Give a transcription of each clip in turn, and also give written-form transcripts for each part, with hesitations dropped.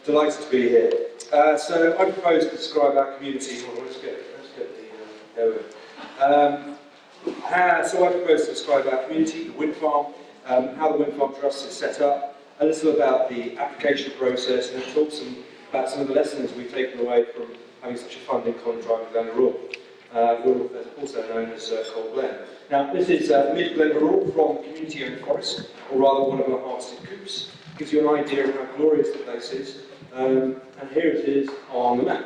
Delighted to be here. So I propose to describe our community. Let's get the there we go. So I propose to describe our community, the wind farm, how the wind farm trust is set up, a little about the application process, and talk about some of the lessons we've taken away from having such a funding contract with Glen We're also known as Cold Glen. Now, this is mid Glen from community-owned forest, or rather one of our harvested coops. Gives you an idea of how glorious the place is. And here it is on the map.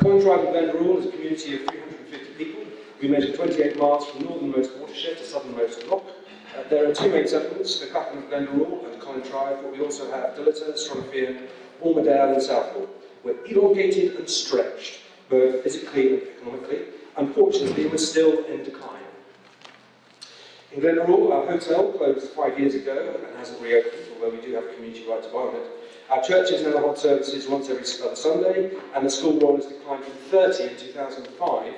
Contrive and Glen is a community of 350 people. We measure 28 miles from northernmost watershed to southernmost lock. There are two main settlements, the Clapham of Glen and Contrive, but we also have Dilliter, Stronfian, Ormadale and Southall. We're elongated and stretched, both physically and economically. Unfortunately, we're still in decline. In Glen our hotel closed 5 years ago and hasn't reopened, although we do have a community right to buy on it. Our churches now hold services once every other Sunday, and the school roll has declined from 30 in 2005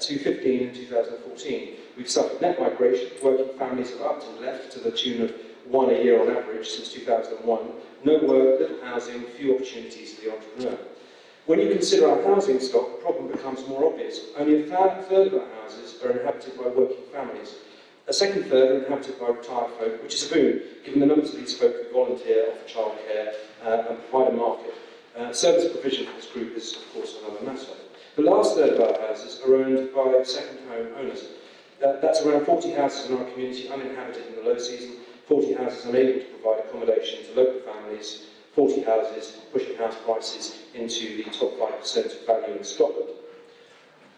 to 15 in 2014. We've suffered net migration. Working families have upped and left to the tune of 1 a year on average since 2001. No work, little housing, few opportunities for the entrepreneur. When you consider our housing stock, the problem becomes more obvious. Only a third of our houses are inhabited by working families. A second third are inhabited by retired folk, which is a boon, given the numbers of these folk who volunteer, offer childcare, and provide a market. Service provision for this group is, of course, another matter. The last third of our houses are owned by second home owners. That's around 40 houses in our community uninhabited in the low season, 40 houses unable to provide accommodation to local families, 40 houses pushing house prices into the top 5% of value in Scotland.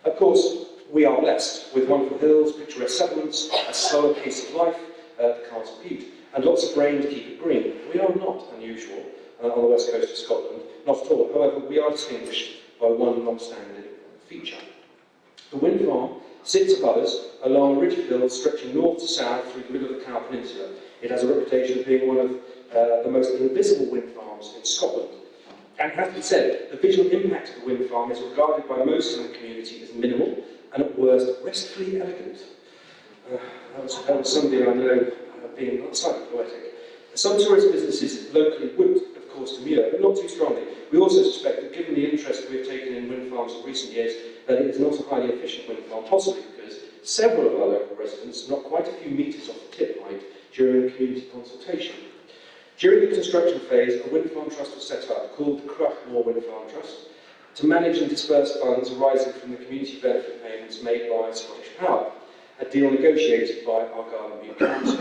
Of course, we are blessed with wonderful hills, picturesque settlements, a slower pace of life that can't compete, and lots of rain to keep it green. We are not unusual on the west coast of Scotland, not at all. However, we are distinguished by one long-standing feature. The wind farm sits above us along a ridge of hills stretching north to south through the middle of the Cowal Peninsula. It has a reputation of being one of the most invisible wind farms in Scotland. And it has to be said, the visual impact of the wind farm is regarded by most in the community as minimal, and at worst, restfully elegant. That was somebody I know being slightly poetic. Some tourist businesses locally would, of course, demur, but not too strongly. We also suspect that given the interest we've taken in wind farms in recent years, that it is not a highly efficient wind farm, possibly because several of our local residents are not quite a few metres off the tip height during the community consultation. During the construction phase, a wind farm trust was set up called the Cruachmore Wind Farm Trust to manage and disperse funds arising from the community benefit payments made by Scottish Power, a deal negotiated by Argyll and Bute Council.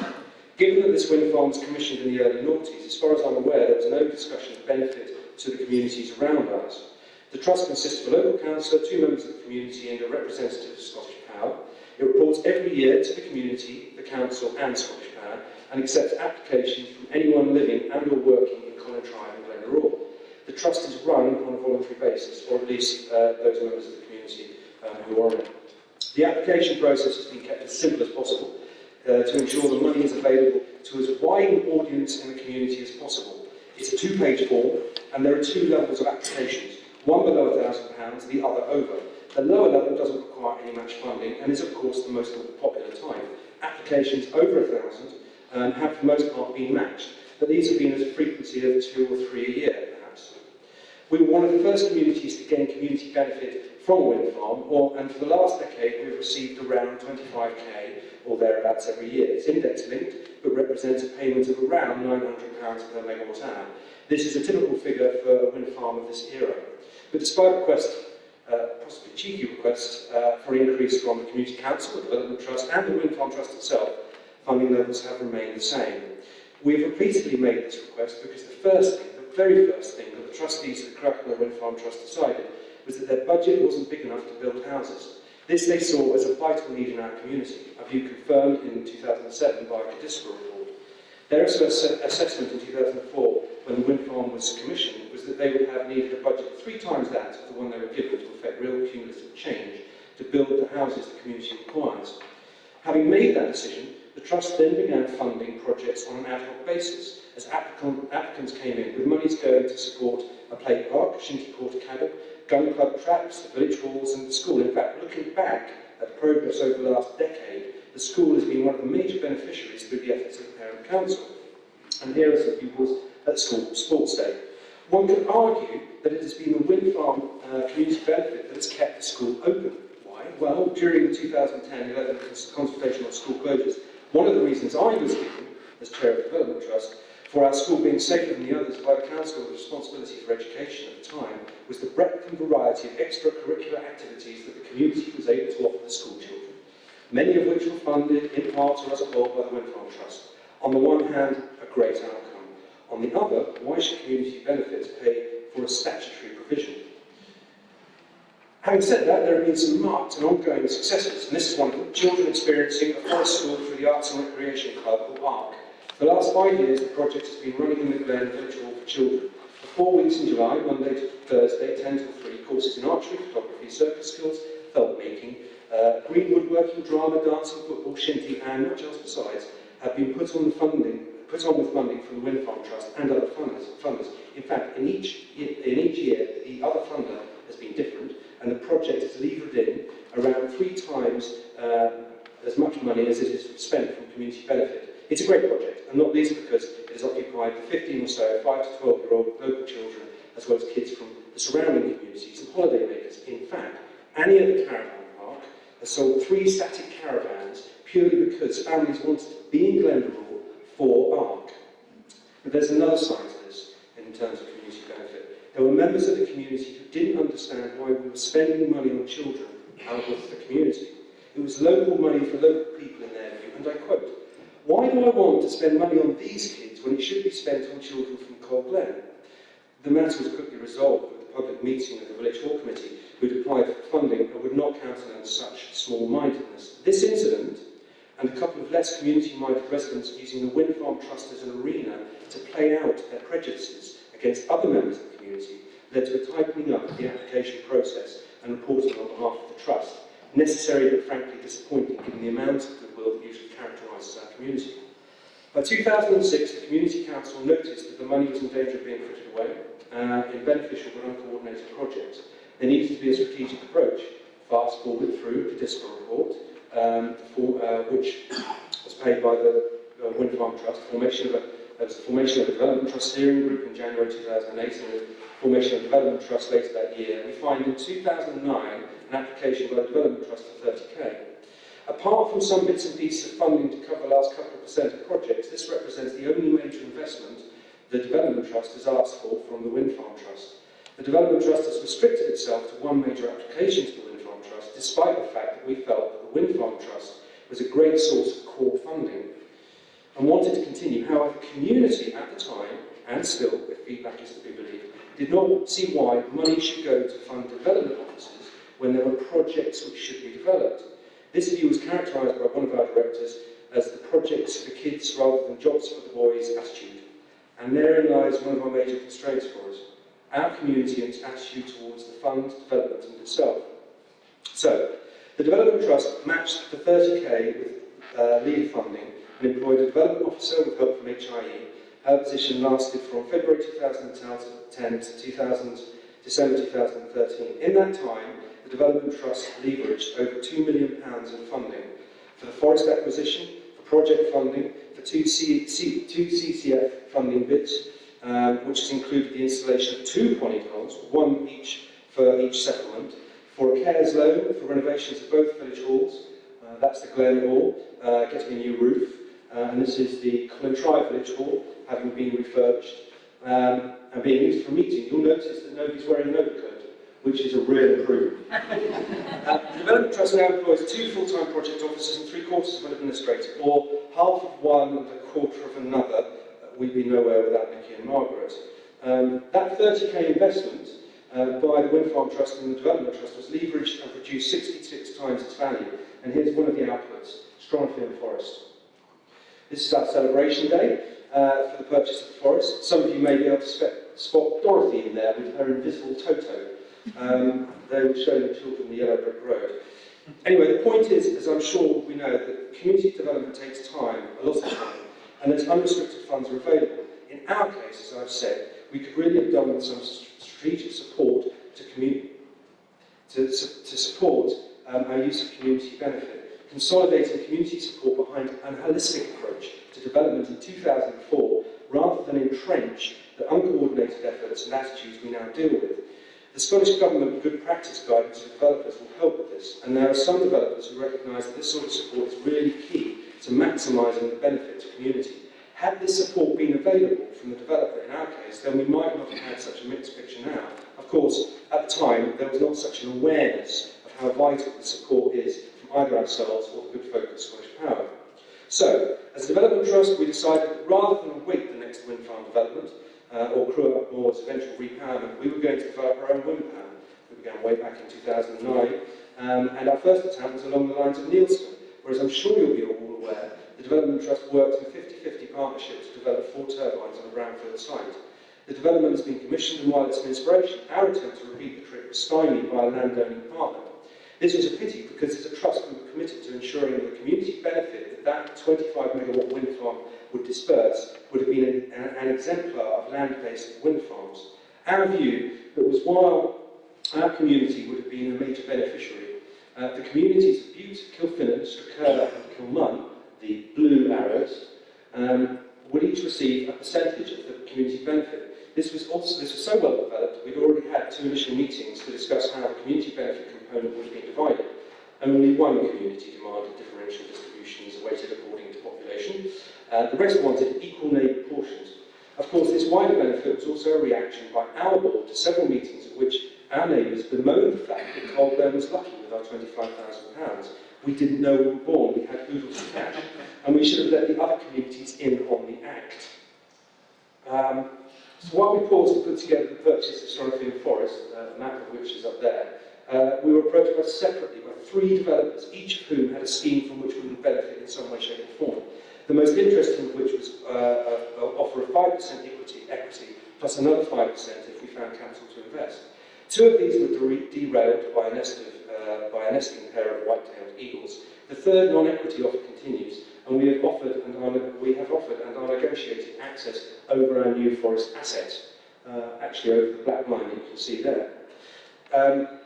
Given that this wind farm was commissioned in the early noughties, as far as I'm aware, there was no discussion of benefit to the communities around us. The trust consists of a local councillor, 2 members of the community and a representative of Scottish Power. It reports every year to the community, the council and Scottish Power, and accepts applications from anyone living and or working in Contrive and Glen. The trust is run on a voluntary basis, or at least those members of the community who are on it. The application process has been kept as simple as possible to ensure the money is available to as wide an audience in the community as possible. It's a 2-page form, and there are 2 levels of applications, one below £1,000, the other over. The lower level doesn't require any match funding and is, of course, the most popular type. Applications over £1,000 have, for the most part, been matched, but these have been at a frequency of 2 or 3 a year, perhaps. We were one of the first communities to gain community benefit from a wind farm, and for the last decade we've received around 25k or thereabouts every year. It's index linked, but represents a payment of around £900 per megawatt hour. This is a typical figure for a wind farm of this era. But despite requests, possibly cheeky requests, for increase from the Community Council, the Development Trust, and the Wind Farm Trust itself, funding levels have remained the same. We've repeatedly made this request because the very first thing that the trustees of the Cruachmore Wind Farm Trust decided was that their budget wasn't big enough to build houses. This they saw as a vital need in our community, a view confirmed in 2007 by a Cadastral report. Their assessment in 2004, when the wind farm was commissioned, was that they would have needed a budget 3 times that of the one they were given to effect real cumulative change to build the houses the community requires. Having made that decision, the Trust then began funding projects on an ad hoc basis, as applicants came in, with monies going to support a play park, shinty quarter cabin, gun club traps, the village halls and the school. In fact, looking back at the progress over the last decade, the school has been one of the major beneficiaries through the efforts of the parent council. And here are some pupils at school sports day. One could argue that it has been the wind farm community benefit that has kept the school open. Why? Well, during the 2010-11 consultation on school closures, one of the reasons I was given, as Chair of the Development Trust, for our school being safer than the others by the Council with responsibility for education at the time, was the breadth and variety of extracurricular activities that the community was able to offer the school children, many of which were funded in part or as a whole by the Wind Farm Trust. On the one hand, a great outcome. On the other, why should community benefits pay for a statutory provision? Having said that, there have been some marked and ongoing successes, and this is one of them: children experiencing a forest school through the Arts and Recreation Club, or ARC. For the last 5 years, the project has been running in the Glen Village Hall for children. For 4 weeks in July, Monday to Thursday, 10 till 3, courses in archery, photography, circus skills, felt making, green woodworking, drama, dancing, football, shinty, and much else besides, have been put on with funding from the Wind Farm Trust and other funders. In fact, in each year, the other funder has been different, and the project has levered in around 3 times as much money as it is spent from community benefit. It's a great project, and not least because it has occupied the 15 or so 5 to 12-year-old local children, as well as kids from the surrounding communities and holidaymakers. In fact, Annie at the Caravan Park has sold 3 static caravans purely because families wanted to be in Glendaruel for ARC. But there's another side to this in terms of community benefit. There were members of the community who didn't understand why we were spending money on children out of the community. It was local money for local people in their view, and I quote, "Why do I want to spend money on these kids when it should be spent on children from Coal Glen?" The matter was quickly resolved with the public meeting of the Village Hall Committee, who had applied for funding and would not countenance such small-mindedness. This incident, and a couple of less community-minded residents using the Wind Farm Trust as an arena to play out their prejudices against other members of the community, led to a tightening up of the application process and reporting on behalf of the Trust, necessary but frankly disappointing given the amount of goodwill that usually characterises our community. By 2006, the Community Council noticed that the money was in danger of being frittered away in beneficial but uncoordinated projects. There needed to be a strategic approach. Fast forward through the Dixon report, which was paid by the Wind Farm Trust, there was the formation of a Development Trust steering group in January 2008, and the formation of a Development Trust later that year. We find in 2009 an application by the Development Trust for 30k. Apart from some bits and pieces of funding to cover the last couple of percent of projects, this represents the only major investment the Development Trust has asked for from the Wind Farm Trust. The Development Trust has restricted itself to one major application to the Wind Farm Trust, despite the fact that we felt that the Wind Farm Trust was a great source of core funding and wanted to continue. However, the community at the time, and still, if feedback is to be believed, did not see why money should go to fund development offices when there were projects which should be developed. This view was characterised by one of our directors as the projects for kids rather than jobs for the boys attitude. And therein lies one of our major constraints for us, our community and its attitude towards the fund, development and itself. So, the Development Trust matched the 30k with leader funding and employed a development officer with help from HIE. Her position lasted from February 2010 to December 2013. In that time, the Development Trust leveraged over £2 million in funding for the forest acquisition, for project funding, for two CCF funding bids, which has included the installation of 2 polygons, one each for each settlement, for a CARES loan for renovations of both village halls. That's the Glen Hall, getting a new roof, and this is the Colintry Village Hall, having been refurbished and being used for meeting. You'll notice that nobody's wearing an overcoat, which is a real improvement. The Development Trust now employs 2 full-time project officers and 3/4 of an administrator, or half of one and a quarter of another. We'd be nowhere without Nicky and Margaret. That 30k investment by the Wind Farm Trust and the Development Trust was leveraged and produced 66 times its value. And here's one of the outputs: Stronfield Forest. This is our celebration day for the purchase of the forest. Some of you may be able to spot Dorothy in there with her invisible Toto. They were showing the children the yellow brick road. Anyway, the point is, as I'm sure we know, that community development takes time, a lot of time, and that unrestricted funds are available. In our case, as I've said, we could really have done with some strategic support to support our use of community benefit, consolidating community support behind a holistic approach to development in 2004, rather than entrench the uncoordinated efforts and attitudes we now deal with. The Scottish Government Good Practice Guidance to developers will help with this, and there are some developers who recognise that this sort of support is really key to maximising the benefit to community. Had this support been available from the developer in our case, then we might not have had such a mixed picture now. Of course, at the time, there was not such an awareness of how vital the support is from either ourselves or the good folk at Scottish Power. So, as a development trust, we decided that rather than await the next wind farm development, or crew up Moore's eventual repowerment, we were going to develop our own wind power. We began way back in 2009, and our first attempt was along the lines of Nielsen, whereas I'm sure you'll be all aware, the Development Trust worked in 50-50 partnership to develop 4 turbines on a brownfield site. The development has been commissioned, and while it's an inspiration, our attempt to repeat the trick was stymied by a landowning partner. This was a pity because as a trust we were committed to ensuring that the community benefit that 25 megawatt wind farm would disperse would have been an exemplar of land-based wind farms. Our view that was while our community would have been a major beneficiary, the communities of Bute, Kilfinnan, Strakerla and Kilmun, the blue arrows, would each receive a percentage of the community benefit. This was so well developed, we'd already had 2 initial meetings to discuss how the community benefit component would be divided. Only one community demanded differential distributions weighted according to population. The rest wanted equal neighbour portions. Of course, this wider benefit was also a reaction by our board to several meetings at which our neighbours bemoaned the fact that Coldburn was lucky with our £25,000. We didn't know we were born, we had oodles of cash, and we should have let the other communities in on the act. So while we paused to put together the purchase of Stronfield Forest, a map of which is up there, we were approached separately by 3 developers, each of whom had a scheme from which we would benefit in some way, shape or form. The most interesting of which was offer of 5% equity plus another 5% if we found capital to invest. 2 of these were derailed by a nesting pair of white-tailed eagles. The third non-equity offer continues, and we have offered and are negotiating access over our new forest assets, actually over the black line that you can see there.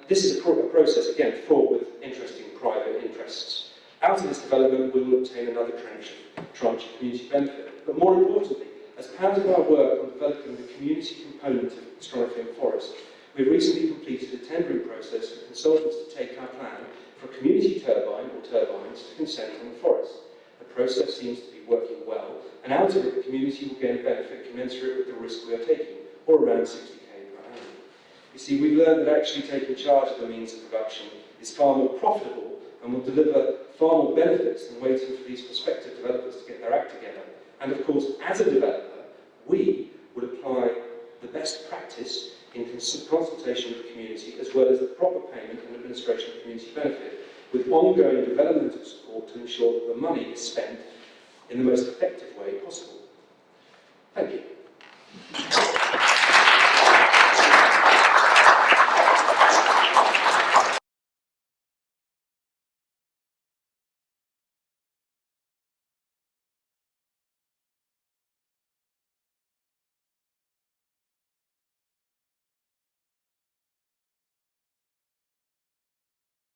This is a process, again, fraught with interesting private interests. Out of this development, we will obtain another tranche of community benefit. But more importantly, as part of our work on developing the community component of Stronfield Forest, we've recently completed a tendering process for consultants to take our plan for a community turbine or turbines to consent on the forest. The process seems to be working well, and out of it, the community will gain a benefit commensurate with the risk we are taking, or around 60k per annum. You see, we've learned that actually taking charge of the means of production is far more profitable and will deliver far more benefits than waiting for these prospective developers to get their act together. And of course, as a developer, we would apply the best practice in consultation with the community, as well as the proper payment and administration of community benefit, with ongoing developmental support to ensure that the money is spent in the most effective way possible. Thank you.